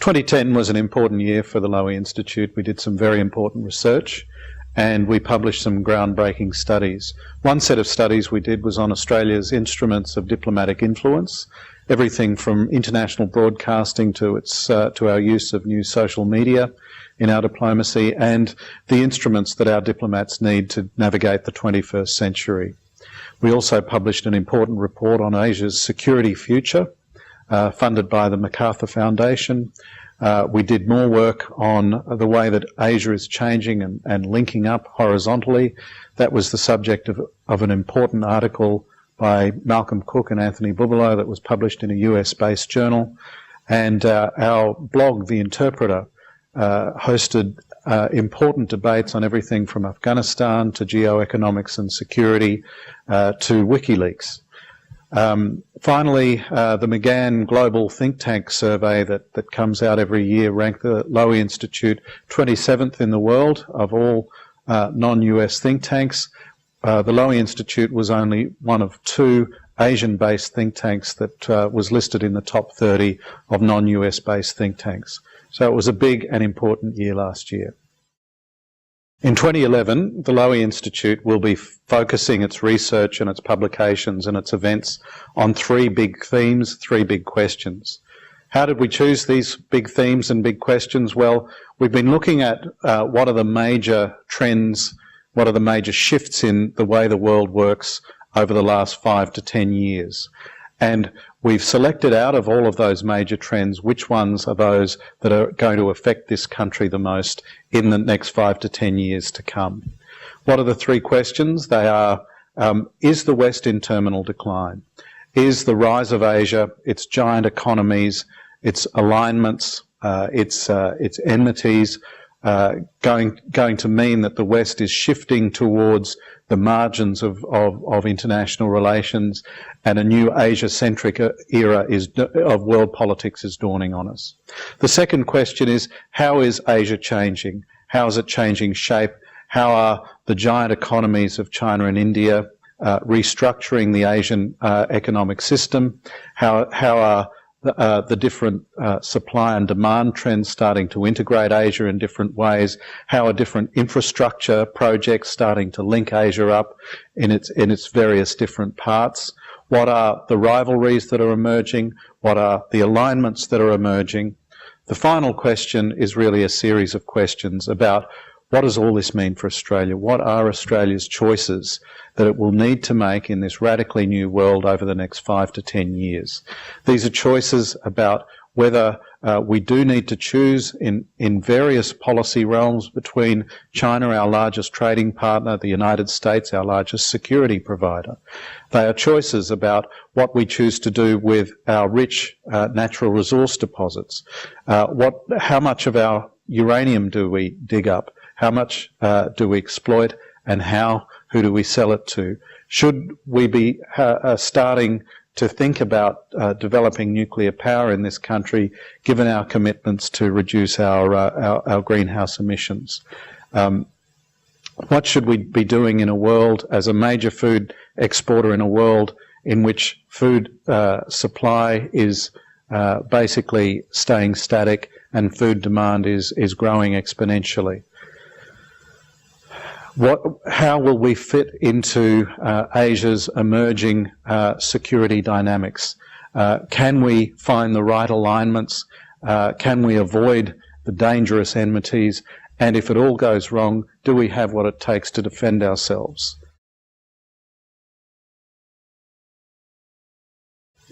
2010 was an important year for the Lowy Institute. We did some very important research and we published some groundbreaking studies. One set of studies we did was on Australia's instruments of diplomatic influence, everything from international broadcasting to our use of new social media in our diplomacy, and the instruments that our diplomats need to navigate the 21st century. We also published an important report on Asia's security future, funded by the MacArthur Foundation. We did more work on the way that Asia is changing and linking up horizontally. That was the subject of an important article by Malcolm Cook and Anthony Bubalo that was published in a US-based journal. And our blog, The Interpreter, hosted important debates on everything from Afghanistan to geoeconomics and security to WikiLeaks. Finally, the McGann Global Think Tank survey that comes out every year ranked the Lowy Institute 27th in the world of all non-US think tanks. The Lowy Institute was only one of two Asian-based think tanks that was listed in the top 30 of non-US based think tanks. So it was a big and important year last year. In 2011, the Lowy Institute will be focusing its research and its publications and its events on three big themes, three big questions. How did we choose these big themes and big questions? Well, we've been looking at what are the major trends, what are the major shifts in the way the world works over the last 5 to 10 years. And we've selected out of all of those major trends which ones are those that are going to affect this country the most in the next 5 to 10 years to come. What are the three questions? They are, is the West in terminal decline? Is the rise of Asia, its giant economies, its alignments, its enmities, going to mean that the West is shifting towards the margins of international relations, and a new Asia-centric era of world politics is dawning on us. The second question is, how is Asia changing? How is it changing shape? How are the giant economies of China and India restructuring the Asian economic system? How are the different supply and demand trends starting to integrate Asia in different ways? How are different infrastructure projects starting to link Asia up in its various different parts? What are the rivalries that are emerging? What are the alignments that are emerging? The final question is really a series of questions about what does all this mean for Australia? What are Australia's choices that it will need to make in this radically new world over the next 5 to 10 years? These are choices about whether we do need to choose in various policy realms between China, our largest trading partner, the United States, our largest security provider. They are choices about what we choose to do with our rich natural resource deposits. How much of our uranium do we dig up? How much do we exploit, and who do we sell it to? Should we be starting to think about developing nuclear power in this country, given our commitments to reduce our greenhouse emissions? What should we be doing in a world, as a major food exporter in a world in which food supply is basically staying static and food demand is growing exponentially? How will we fit into Asia's emerging security dynamics? Can we find the right alignments? Can we avoid the dangerous enmities? And if it all goes wrong, do we have what it takes to defend ourselves?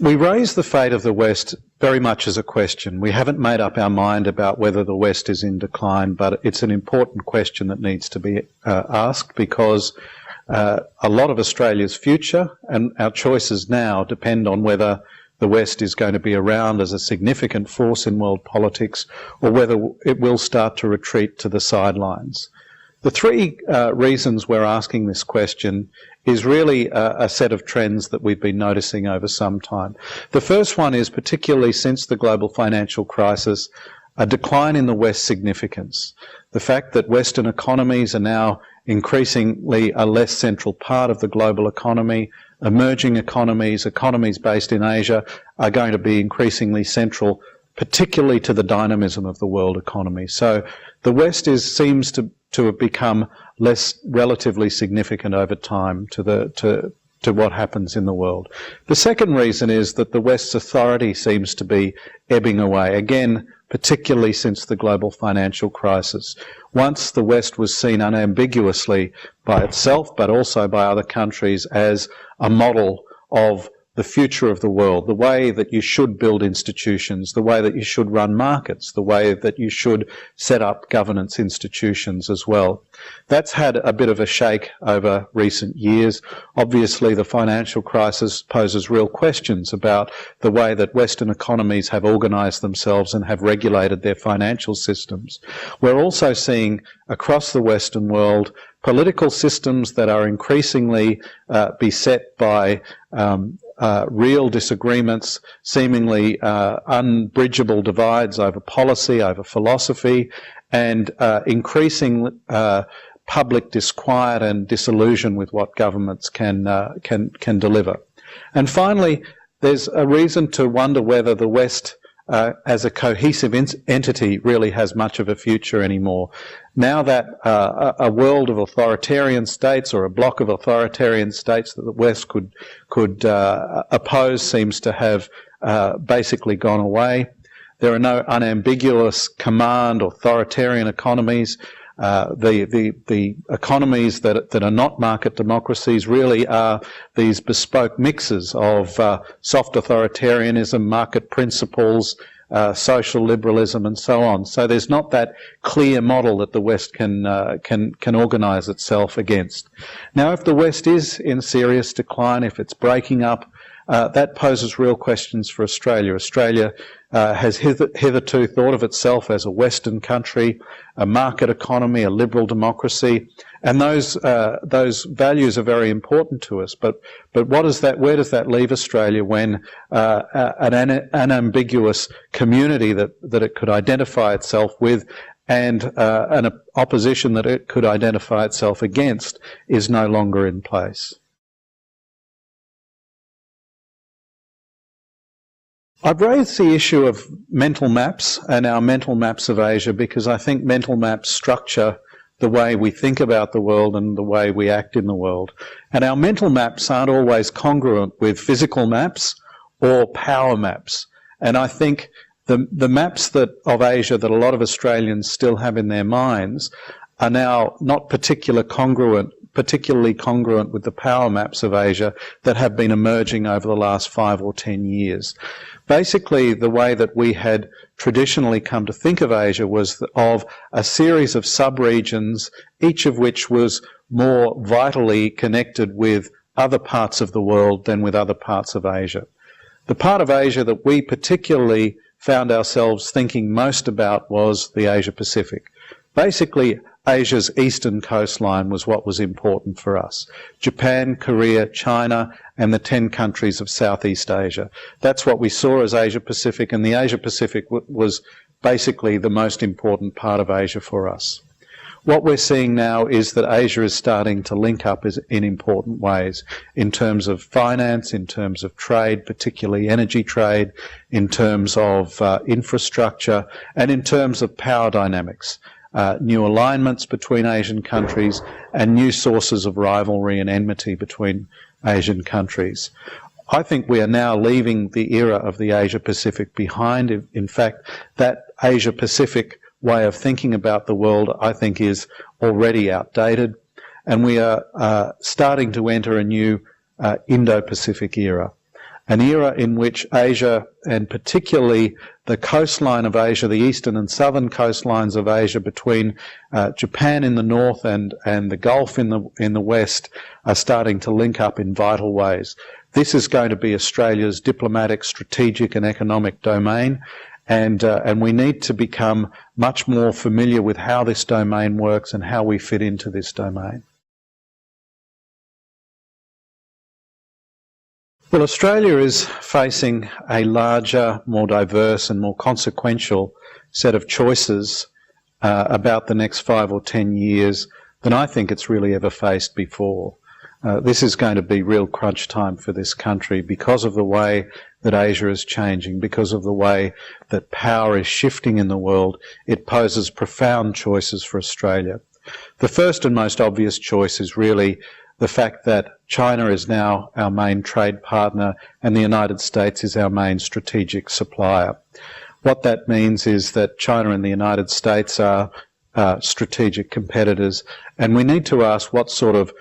We raise the fate of the West very much as a question. We haven't made up our mind about whether the West is in decline, but it's an important question that needs to be asked, because a lot of Australia's future and our choices now depend on whether the West is going to be around as a significant force in world politics, or whether it will start to retreat to the sidelines. The three reasons we're asking this question is really a set of trends that we've been noticing over some time. The first one is, particularly since the global financial crisis, a decline in the West's significance. The fact that Western economies are now increasingly a less central part of the global economy. Emerging economies, economies based in Asia, are going to be increasingly central particularly to the dynamism of the world economy. So the West seems to have become less relatively significant over time to what happens in the world. The second reason is that the West's authority seems to be ebbing away, again, particularly since the global financial crisis. Once the West was seen unambiguously by itself, but also by other countries, as a model of the future of the world, the way that you should build institutions, the way that you should run markets, the way that you should set up governance institutions as well. That's had a bit of a shake over recent years. Obviously, the financial crisis poses real questions about the way that Western economies have organised themselves and have regulated their financial systems. We're also seeing across the Western world political systems that are increasingly beset by real disagreements, seemingly unbridgeable divides over policy, over philosophy, and increasing public disquiet and disillusion with what governments can deliver. And finally, there's a reason to wonder whether the West as a cohesive entity really has much of a future anymore. Now that a world of authoritarian states, or a block of authoritarian states that the West could oppose, seems to have basically gone away. There are no unambiguous command authoritarian economies. The economies that are not market democracies really are these bespoke mixes of soft authoritarianism, market principles, social liberalism, and so on. So there's not that clear model that the West can organise itself against. Now, if the West is in serious decline, if it's breaking up, that poses real questions for Australia. Australia has hitherto thought of itself as a Western country, a market economy, a liberal democracy, and those values are very important to us. But where does that leave Australia when an unambiguous community that it could identify itself with and an opposition that it could identify itself against is no longer in place? I've raised the issue of mental maps and our mental maps of Asia because I think mental maps structure the way we think about the world and the way we act in the world. And our mental maps aren't always congruent with physical maps or power maps. And I think the maps of Asia that a lot of Australians still have in their minds are now not particularly congruent with the power maps of Asia that have been emerging over the last 5 or 10 years. Basically, the way that we had traditionally come to think of Asia was of a series of sub-regions, each of which was more vitally connected with other parts of the world than with other parts of Asia. The part of Asia that we particularly found ourselves thinking most about was the Asia Pacific. Basically, Asia's eastern coastline was what was important for us. Japan, Korea, China, and the 10 countries of Southeast Asia. That's what we saw as Asia Pacific, and the Asia Pacific was basically the most important part of Asia for us. What we're seeing now is that Asia is starting to link up in important ways in terms of finance, in terms of trade, particularly energy trade, in terms of infrastructure, and in terms of power dynamics. New alignments between Asian countries and new sources of rivalry and enmity between Asian countries. I think we are now leaving the era of the Asia-Pacific behind. In fact, that Asia-Pacific way of thinking about the world, I think, is already outdated, and we are starting to enter a new Indo-Pacific era. An era in which Asia, and particularly the coastline of Asia, the eastern and southern coastlines of Asia between Japan in the north and the Gulf in the west, are starting to link up in vital ways. This is going to be Australia's diplomatic, strategic and economic domain, and we need to become much more familiar with how this domain works and how we fit into this domain. Well, Australia is facing a larger, more diverse and more consequential set of choices about the next 5 or 10 years than I think it's really ever faced before. This is going to be real crunch time for this country because of the way that Asia is changing, because of the way that power is shifting in the world. It poses profound choices for Australia. The first and most obvious choice is really the fact that China is now our main trade partner and the United States is our main strategic supplier. What that means is that China and the United States are strategic competitors, and we need to ask what sort of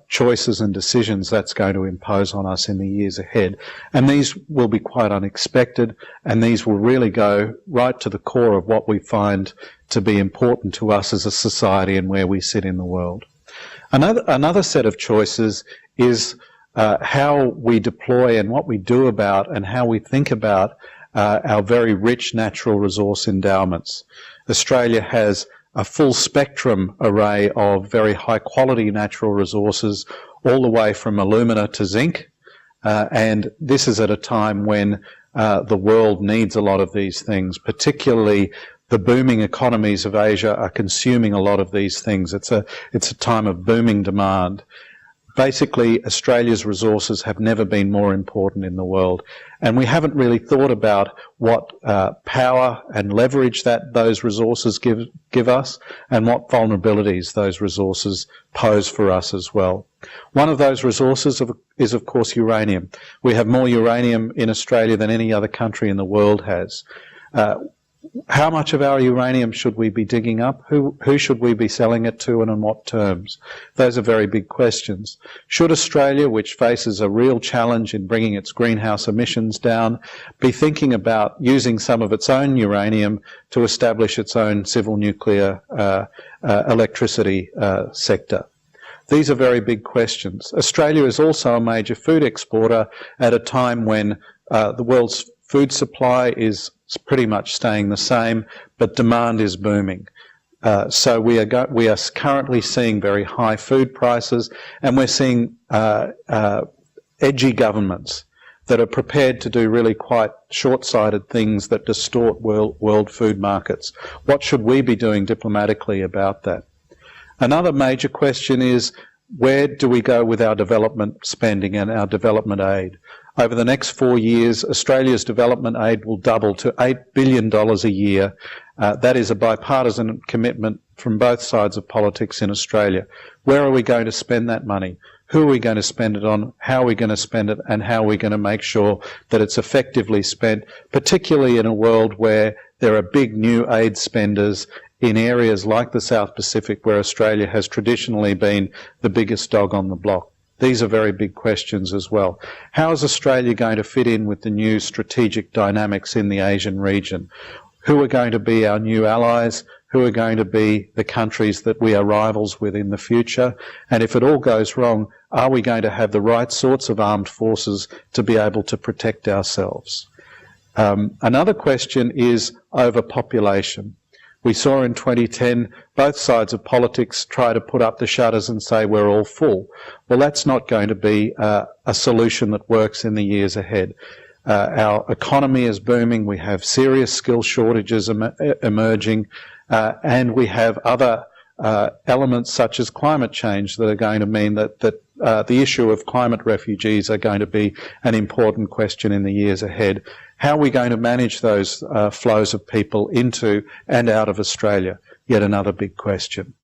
choices and decisions that's going to impose on us in the years ahead. And these will be quite unexpected, and these will really go right to the core of what we find to be important to us as a society and where we sit in the world. Another set of choices is how we deploy and what we do about and how we think about our very rich natural resource endowments. Australia has a full spectrum array of very high quality natural resources, all the way from alumina to zinc. And this is at a time when the world needs a lot of these things, particularly the booming economies of Asia are consuming a lot of these things. It's a time of booming demand. Basically, Australia's resources have never been more important in the world, and we haven't really thought about what power and leverage that those resources give us, and what vulnerabilities those resources pose for us as well. One of those resources is, of course, uranium. We have more uranium in Australia than any other country in the world has. How much of our uranium should we be digging up? Who should we be selling it to, and on what terms? Those are very big questions. Should Australia, which faces a real challenge in bringing its greenhouse emissions down, be thinking about using some of its own uranium to establish its own civil nuclear electricity sector? These are very big questions. Australia is also a major food exporter at a time when the world's food supply is pretty much staying the same, but demand is booming. So we are currently seeing very high food prices, and we're seeing edgy governments that are prepared to do really quite short-sighted things that distort world food markets. What should we be doing diplomatically about that? Another major question is, where do we go with our development spending and our development aid? Over the next 4 years, Australia's development aid will double to $8 billion a year. That is a bipartisan commitment from both sides of politics in Australia. Where are we going to spend that money? Who are we going to spend it on? How are we going to spend it? And how are we going to make sure that it's effectively spent, particularly in a world where there are big new aid spenders in areas like the South Pacific, where Australia has traditionally been the biggest dog on the block? These are very big questions as well. How is Australia going to fit in with the new strategic dynamics in the Asian region? Who are going to be our new allies? Who are going to be the countries that we are rivals with in the future? And if it all goes wrong, are we going to have the right sorts of armed forces to be able to protect ourselves? Another question is overpopulation. We saw in 2010 both sides of politics try to put up the shutters and say we're all full. Well, that's not going to be a solution that works in the years ahead. Our economy is booming, we have serious skill shortages emerging, and we have other elements such as climate change that are going to mean that the issue of climate refugees are going to be an important question in the years ahead. How are we going to manage those flows of people into and out of Australia? Yet another big question.